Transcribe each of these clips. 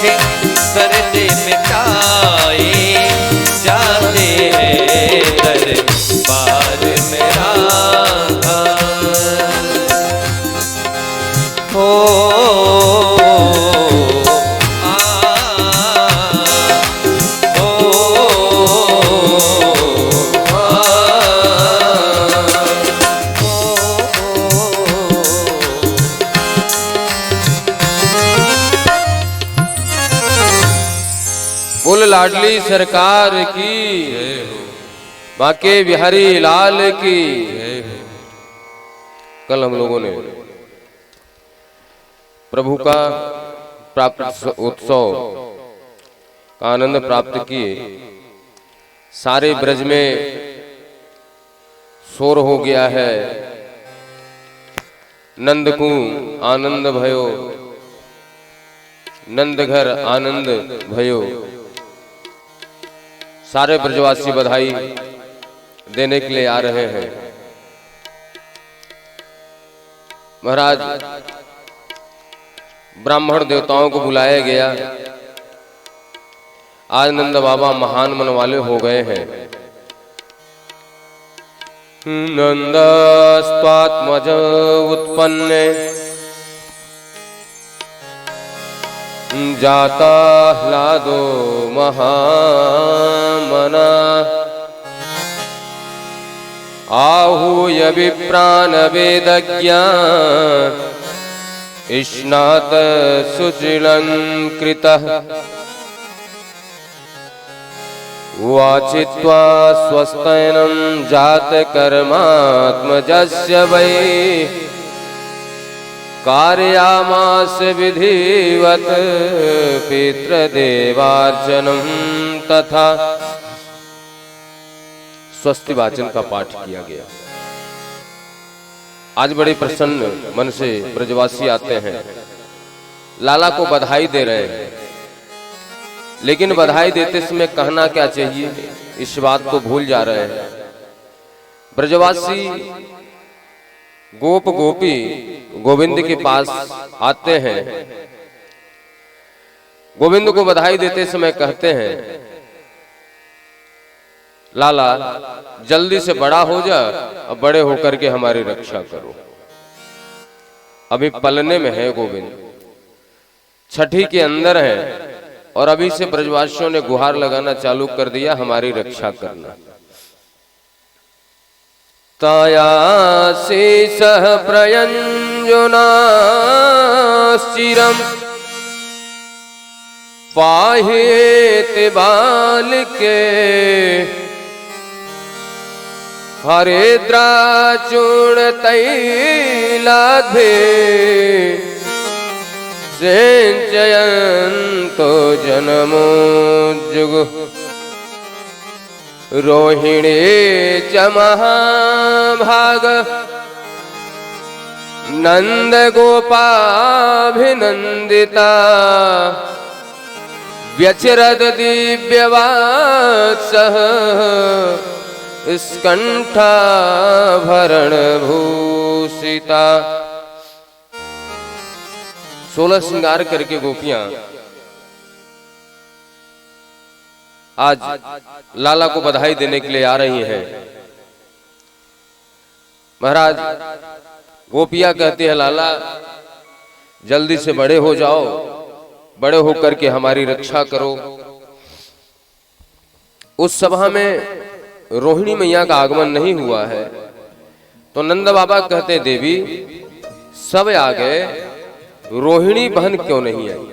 दुख दर्द मिटाए जाते हैं दरबार में राधा। बोल लाडली सरकार की, बाके बिहारी लाल की। कल हम लोगों ने प्रभु का प्राप्त उत्सव का आनंद प्राप्त किए। सारे ब्रज में शोर हो गया है, नंद को आनंद भयो, नंद घर आनंद भयो। सारे ब्रजवासी बधाई देने के लिए आ रहे हैं। महाराज ब्राह्मण देवताओं को बुलाया गया। आज नंद बाबा महान मन वाले हो गए हैं। नंदस्त्वात्मज उत्पन्ने जाता ह्लादो महामना। आहूय विप्रान वेदज्ञा स्नात सुचिलंकृतः। वाचित्वा स्वस्तैनं जात कर्मात्मजस्य वै। कार्यामास विधिवत पितृदेवार्चनम तथा। स्वस्ति वाचन का पाठ किया गया। आज बड़े प्रसन्न मन से ब्रजवासी आते हैं, लाला को बधाई दे रहे हैं। लेकिन बधाई देते समय कहना क्या चाहिए, इस बात को भूल जा रहे हैं। ब्रजवासी गोप गोपी गोविंद के पास आते हैं। गोविंद को बधाई देते समय कहते हैं, लाला जल्दी से बड़ा हो जा, अब बड़े होकर के हमारी रक्षा करो। अभी पलने में है गोविंद, छठी के अंदर है और अभी से ब्रजवासियों ने गुहार लगाना चालू कर दिया, हमारी रक्षा करना। तायाशीसः प्रयञ्जुनाश्चिरं पाहेति बालिके। हरिद्राचूर्णतैलाभे सिञ्चयन्तो जनमोज्जुगुः। रोहिणी च महाभाग नंद गोपाभिनंदिता। व्यचरद दिव्यवात्सः स्कंठाभरण भूषिता। 16 श्रृंगार करके गोपियां आज लाला को बधाई देने के लिए आ रही हैं। महाराज गोपियां कहती है, लाला जल्दी से बड़े हो जाओ, बड़े होकर के हमारी रक्षा करो। उस सभा में रोहिणी मैया का आगमन नहीं हुआ है, तो नंद बाबा कहते, देवी सब आ गए, रोहिणी बहन क्यों नहीं आई?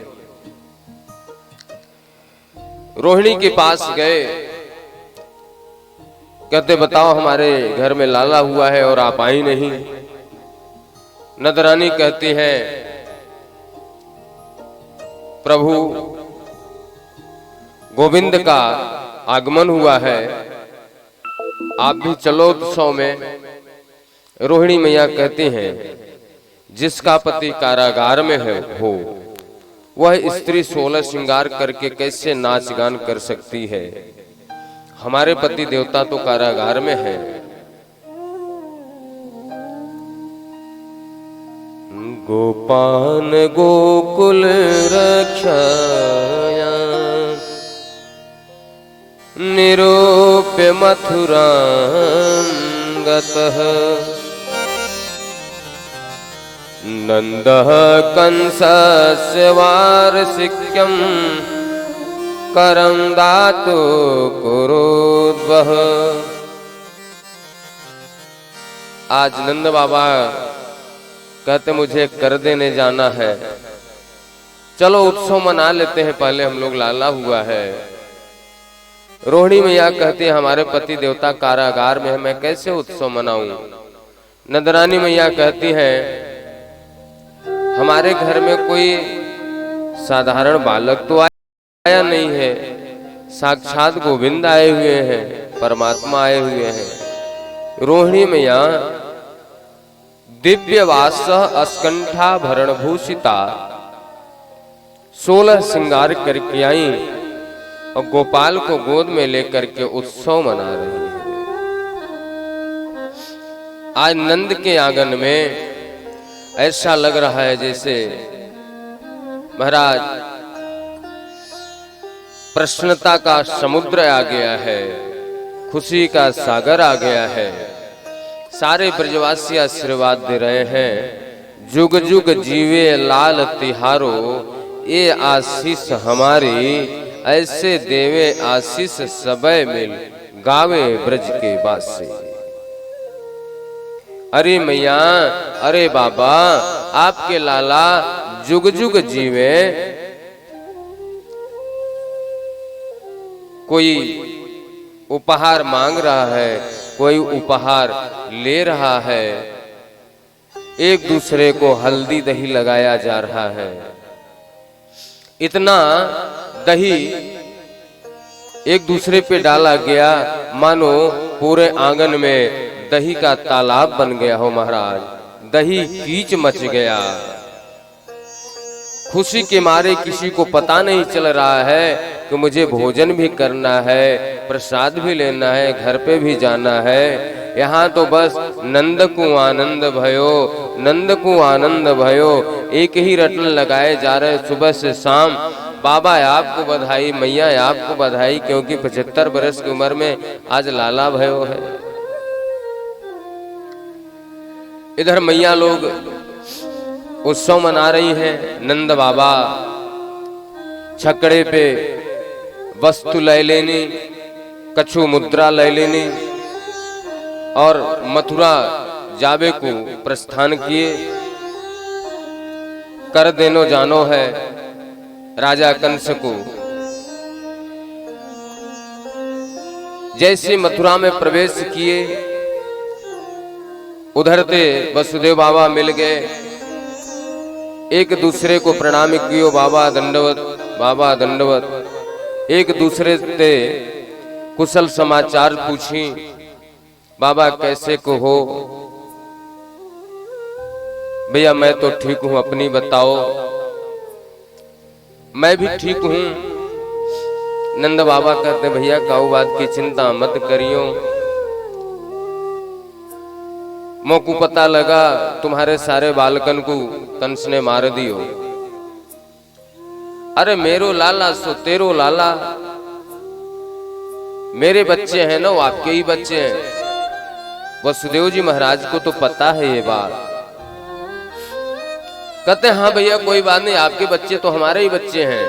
रोहिणी के पास गए, कहते बताओ हमारे घर में लाला हुआ है और आप आई नहीं। नंदरानी कहती है, प्रभु गोविंद का आगमन हुआ है, आप भी चलो उत्सव में। रोहिणी मैया कहती हैं, जिसका पति कारागार में हो वह स्त्री 16 श्रृंगार करके कैसे नाच गान कर सकती है? हमारे पति देवता तो कारागार में है। गोपान गोकुल रक्षा निरूप्य मथुरां गतः नंदः कंसस्य वार्षिक्यं करं दातु कुरुद्वः। आज नंद बाबा कहते मुझे कर देने जाना है, चलो उत्सव मना लेते हैं, पहले हम लोग लाला हुआ है। रोहिणी मैया कहती है हमारे पति देवता कारागार में है, मैं कैसे उत्सव मनाऊं। नंदरानी मैया कहती है हमारे घर में कोई साधारण बालक तो आया नहीं है, साक्षात गोविंद आए हुए हैं, परमात्मा आए हुए हैं। रोहिणी मैया दिव्य वास अस्कंठाभरण भूषिता 16 श्रृंगार करके आई और गोपाल को गोद में लेकर के उत्सव मना रही है। आज नंद के आंगन में ऐसा लग रहा है जैसे महाराज प्रसन्नता का समुद्र आ गया है, खुशी का सागर आ गया है। सारे ब्रजवासी आशीर्वाद दे रहे हैं, जुग जुग जीवे लाल तिहारो, ये आशीष हमारी ऐसे देवे आशीष सबे मिल, गावे ब्रज के बासे। अरे मैया, अरे बाबा, आपके लाला जुग जुग जीवे। कोई उपहार मांग रहा है, कोई उपहार ले रहा है, एक दूसरे को हल्दी दही लगाया जा रहा है। इतना दही एक दूसरे पे डाला गया मानो पूरे आंगन में दही का तालाब बन गया हो महाराज, दही कीच मच गया। खुशी के मारे किसी को पता नहीं चल रहा है कि मुझे भोजन भी करना है, प्रसाद भी लेना है, घर पे भी जाना है। यहाँ तो बस नंद को आनंद भयो, नंद को आनंद भयो, एक ही रटन लगाए जा रहे सुबह से शाम। बाबा आपको बधाई, मैया आपको बधाई, क्योंकि 75 वर्ष की उम्र में आज लाला भयो है। इधर मैया लोग उत्सव मना रही हैं। नंद बाबा छकड़े पे वस्तु ले लेनी, कछु मुद्रा ले लेनी और मथुरा जावे को प्रस्थान किए। कर देनो जानो है राजा कंस को। जैसे मथुरा में प्रवेश किए, उधर से वसुदेव बाबा मिल गए, एक दूसरे को प्रणाम कियो, बाबा दंडवत, बाबा दंडवत। एक दूसरे से कुशल समाचार पूछी, बाबा कैसे को हो। भैया मैं तो ठीक हूं, अपनी बताओ। मैं भी ठीक हूं। नंद बाबा कहते भैया काऊ बात की चिंता मत करियो, मोको पता लगा तुम्हारे सारे बालकन को कंस ने मार दियो। अरे मेरो लाला सो तेरो लाला, मेरे बच्चे हैं ना, वो आपके ही बच्चे हैं। वसुदेव जी महाराज को तो पता है ये बात। कहते हाँ भैया कोई बात नहीं, आपके बच्चे तो हमारे ही बच्चे हैं,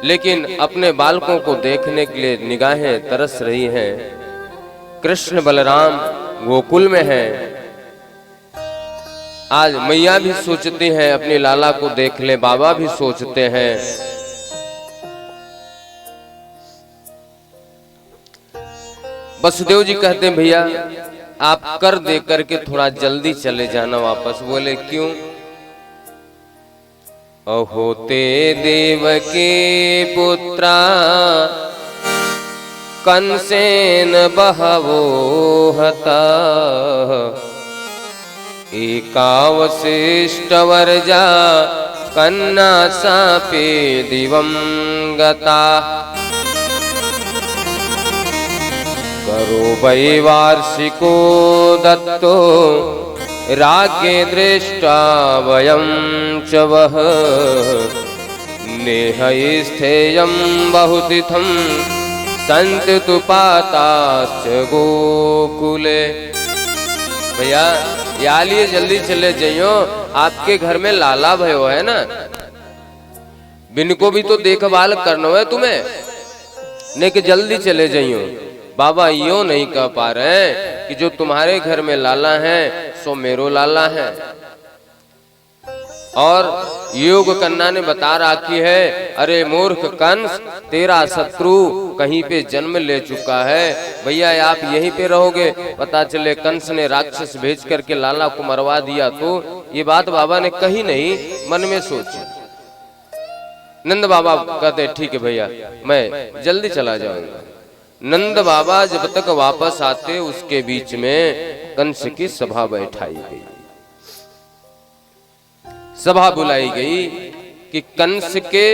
लेकिन अपने बालकों को देखने के लिए निगाहें तरस रही हैं। कृष्ण बलराम गोकुल में हैं। आज मैया भी सोचती हैं अपने लाला को देख ले, बाबा भी सोचते हैं। वसुदेव जी कहते हैं भैया आप कर दे करके थोड़ा जल्दी चले जाना वापस। बोले क्यों? अहो ते देवकी पुत्रा कंसेन बहवो हता, एकावशिष्ट वर्जा कन्ना सापे दिवं गता। करो वै वार्षिको दत्तो राज्ञे दृष्टा वयं च वः, नेह स्थेयं बहुतिथं संततु पाताश्च गोकुले। भैया या लिए जल्दी चले जाइयो, आपके घर में लाला भयो है ना, बिन को भी तो देखभाल करना है तुम्हें, नहीं कि जल्दी चले जाइयो। बाबा यो नहीं कह पा रहे कि जो तुम्हारे घर में लाला है सो मेरो लाला है। और योग कन्ना ने बता रखी है, अरे मूर्ख कंस, तेरा शत्रु कहीं पे जन्म ले चुका है। भैया आप यहीं पे रहोगे, पता चले कंस ने राक्षस भेज करके लाला को मरवा दिया तो। ये बात बाबा ने कही नहीं, मन में सोची। नंद बाबा कहते ठीक है भैया मैं जल्दी चला जाऊंगा। नंद बाबा जब तक वापस आते उसके बीच में कंस की सभा बैठाई गई, सभा बुलाई गई कि कंस के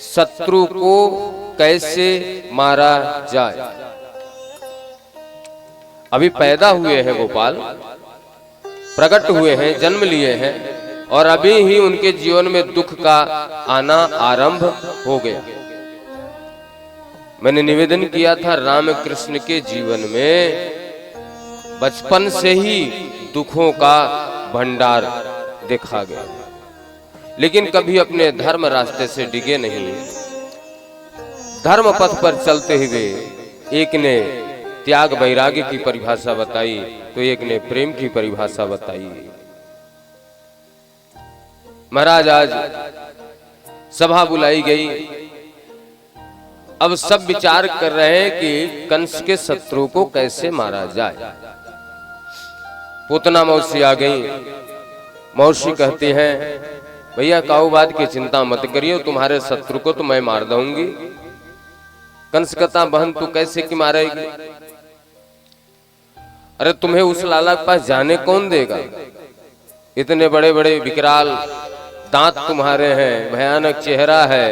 शत्रु को कैसे मारा जाए। अभी पैदा हुए हैं गोपाल, प्रकट हुए हैं, जन्म लिए हैं, और अभी ही उनके जीवन में दुख का आना आरंभ हो गया। मैंने निवेदन किया था राम कृष्ण के जीवन में बचपन से ही दुखों का भंडार देखा गया, लेकिन कभी अपने धर्म रास्ते से डिगे नहीं। धर्म पथ पर चलते हुए एक ने त्याग वैराग्य की परिभाषा बताई तो एक ने प्रेम की परिभाषा बताई। महाराज आज सभा बुलाई गई, अब सब विचार कर रहे हैं कि कंस के शत्रु को कैसे मारा जाए। पूतना मौसी आ गई। मौसी कहती हैं भैया काऊ बात की चिंता मत करियो, तुम्हारे शत्रु को तो मैं मार दूंगी। कंस कहता बहन तू कैसे की मारेगी? अरे तुम्हें उस लाला के पास जाने कौन देगा? इतने बड़े बड़े विकराल दांत तुम्हारे हैं, भयानक चेहरा है,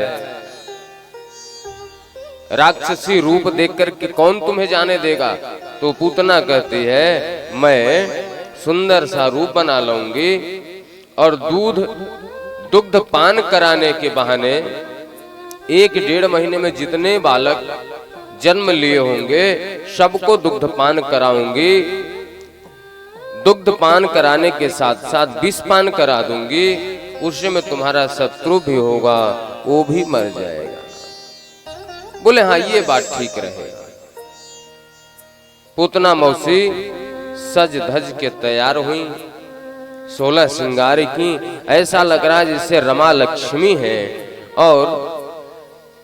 राक्षसी रूप देखकर कि कौन तुम्हें जाने देगा? तो पूतना कहती है मैं सुंदर सा रूप बना लूंगी और दुग्ध पान कराने के बहाने 1-1.5 महीने में जितने बालक जन्म लिए होंगे सबको दुग्ध पान कराऊंगी। दुग्ध पान कराने के साथ साथ विष पान करा दूंगी, उसमें तुम्हारा शत्रु भी होगा वो भी मर जाएगा। बोले हाँ ये बात ठीक रहेगा। पूतना मौसी सज धज के तैयार हुई, 16 श्रृंगार की, ऐसा लग रहा है जैसे रमा लक्ष्मी है। और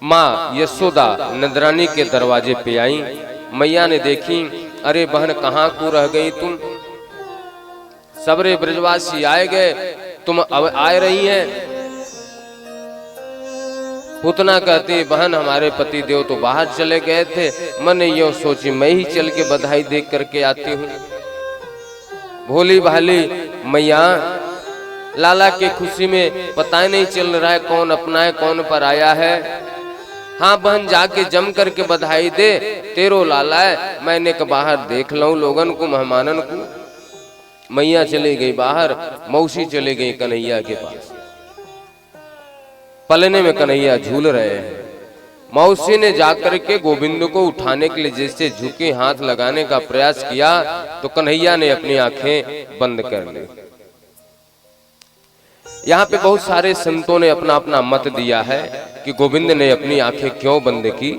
माँ यशोदा नंदरानी के दरवाजे पे आई। मैया ने देखी, अरे बहन कहाँ को रह गई तुम? सबरे ब्रजवासी आए गए, तुम अब आए रही हैं। पूतना कहती बहन हमारे पति देव तो बाहर चले गए थे, मैंने यो सोची मैं ही चल के बधाई देख करके आती हूँ। भोली भाली मैया लाला के खुशी में पता नहीं चल रहा है कौन अपना है कौन पराया है। हाँ बहन जाके जम करके बधाई दे, तेरो लाला है, मैंने के बाहर देख लूं लोगन को मेहमानन को। मैया चली गई बाहर, मौसी चली गई कन्हैया के पास। पलने में कन्हैया झूल रहे हैं। मौसी ने जाकर के गोविंद को उठाने के लिए जैसे झुके हाथ लगाने का प्रयास किया तो कन्हैया ने अपनी आंखें बंद कर ली। यहाँ पे बहुत सारे संतों ने अपना अपना मत दिया है कि गोविंद ने अपनी आंखें क्यों बंद की।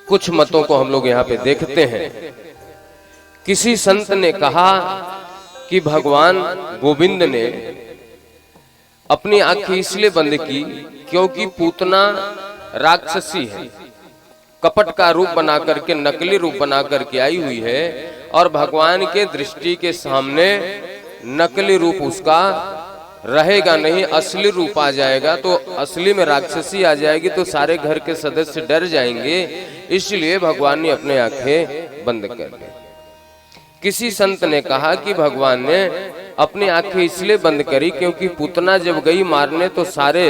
कुछ मतों को हम लोग यहाँ पे देखते हैं। किसी संत ने कहा कि भगवान गोविंद ने अपनी आंखें इसलिए बंद की क्योंकि पूतना राक्षसी है, कपट का रूप बना करके, नकली रूप बना करके आई हुई है और भगवान के दृष्टि के सामने नकली रूप उसका रहेगा नहीं, असली रूप आ जाएगा तो असली में राक्षसी आ जाएगी तो सारे घर के सदस्य डर जाएंगे, इसलिए भगवान ने अपने आंखें बंद कर दी। किसी संत ने कहा कि भगवान ने अपनी आंखें इसलिए बंद करी क्योंकि पूतना जब गई मारने तो सारे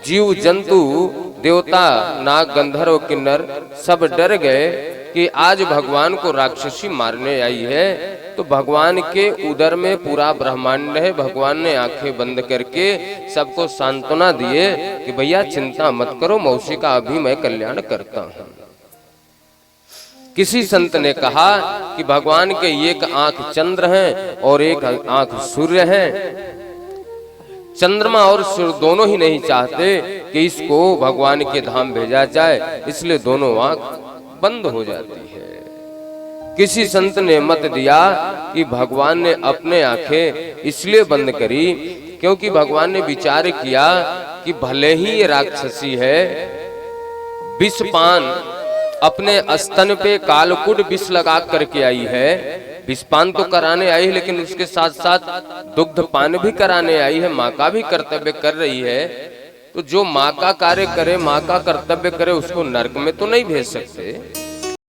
जीव जंतु देवता नाग गंधर्व किन्नर सब डर गए कि आज भगवान को राक्षसी मारने आई है, तो भगवान के उदर में पूरा ब्रह्मांड है। भगवान ने आंखें बंद करके सबको सांत्वना दिए कि भैया चिंता मत करो, मौसी का अभी मैं कल्याण करता हूं। किसी संत ने कहा कि भगवान के एक आंख चंद्र हैं और एक आंख सूर्य है। चंद्रमा और सूर्य दोनों ही नहीं चाहते कि इसको भगवान के धाम भेजा जाए, इसलिए दोनों आंख बंद हो जाती है। किसी संत ने मत दिया कि भगवान ने अपने आंखें इसलिए बंद करी क्योंकि भगवान ने विचार किया कि भले ही ये राक्षसी है, विषपान अपने स्तन पे कालकुट विष लगा करके आई है, विषपान तो कराने आई है लेकिन उसके साथ साथ दुग्धपान भी कराने आई है, माँ का भी कर्तव्य कर रही है। तो जो माँ का कार्य करे, माँ का कर्तव्य करे, उसको नरक में तो नहीं भेज सकते।